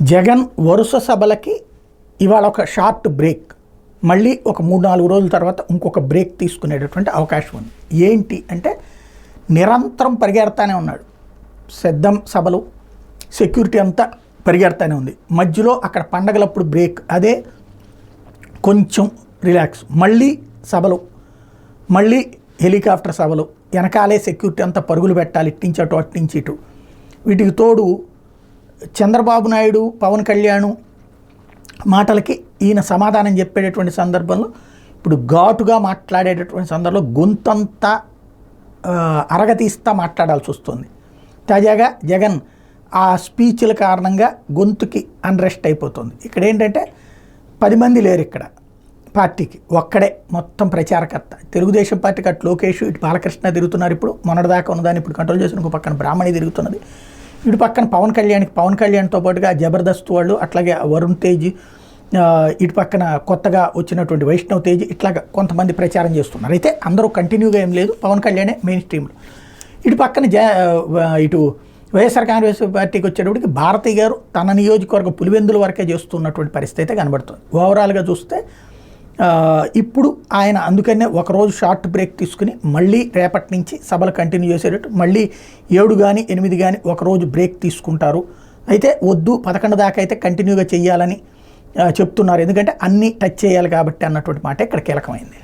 జగన్ వరుస సభలకి ఇవాళ ఒక షార్ట్ బ్రేక్, మళ్ళీ ఒక 3-4 రోజుల తర్వాత ఇంకొక బ్రేక్ తీసుకునేటటువంటి అవకాశం ఉంది. ఏంటి అంటే నిరంతరం పరిగెడతానే ఉన్నాడు. సిద్ధం సభలు, సెక్యూరిటీ అంతా పరిగెడతానే ఉంది. మధ్యలో అక్కడ పండగలప్పుడు బ్రేక్, అదే కొంచెం రిలాక్స్. మళ్ళీ సభలు, మళ్ళీ హెలికాప్టర్ సభలు, వెనకాలే సెక్యూరిటీ అంతా పరుగులు పెట్టాలి, ఇట్టించి అటు అట్టించి ఇటు. వీటికి తోడు చంద్రబాబు నాయుడు, పవన్ కళ్యాణ్ మాటలకి ఈయన సమాధానం చెప్పేటటువంటి సందర్భంలో ఇప్పుడు ఘాటుగా మాట్లాడేటటువంటి సందర్భంలో గొంతంతా అరగతీస్తా మాట్లాడాల్సి వస్తుంది. తాజాగా జగన్ ఆ స్పీచ్ల కారణంగా గొంతుకి అన్రెస్ట్ అయిపోతుంది. ఇక్కడ ఏంటంటే 10 మంది లేరు ఇక్కడ పార్టీకి, ఒక్కడే మొత్తం ప్రచారకర్త. తెలుగుదేశం పార్టీకి అటు లోకేష్, ఇటు బాలకృష్ణ తిరుగుతున్నారు. ఇప్పుడు మొన్నటిదాకా ఉన్నదాన్ని ఇప్పుడు కంట్రోల్ చేసిన ఒక పక్కన బ్రాహ్మణి తిరుగుతున్నది. ఇటు పక్కన పవన్ కళ్యాణ్తో పాటుగా జబర్దస్త్ వాళ్ళు, అట్లాగే వరుణ్ తేజ్, ఇటు పక్కన కొత్తగా వచ్చినటువంటి వైష్ణవ్ తేజ్, ఇట్లాగా కొంతమంది ప్రచారం చేస్తున్నారు. అయితే అందరూ కంటిన్యూగా ఏం లేదు, పవన్ కళ్యాణే మెయిన్ స్ట్రీమ్లో. ఇటు పక్కన ఇటు వైఎస్ఆర్ కాంగ్రెస్ పార్టీకి వచ్చేటప్పటికి భారతి గారు తన నియోజకవర్గ పులివెందుల వరకే చేస్తున్నటువంటి పరిస్థితి అయితే కనబడుతుంది. ఓవరాల్గా చూస్తే ఇప్పుడు ఆయన అందుకనే ఒకరోజు షార్ట్ బ్రేక్ తీసుకుని మళ్ళీ రేపటి నుంచి సభలు కంటిన్యూ చేసేటట్టు మళ్ళీ 7 కానీ 8 కానీ ఒకరోజు బ్రేక్ తీసుకుంటారు. అయితే వద్దు 11 దాకా అయితే కంటిన్యూగా చెయ్యాలని చెప్తున్నారు. ఎందుకంటే అన్నీ టచ్ చేయాలి కాబట్టి అన్నటువంటి మాట ఇక్కడ కీలకమైంది.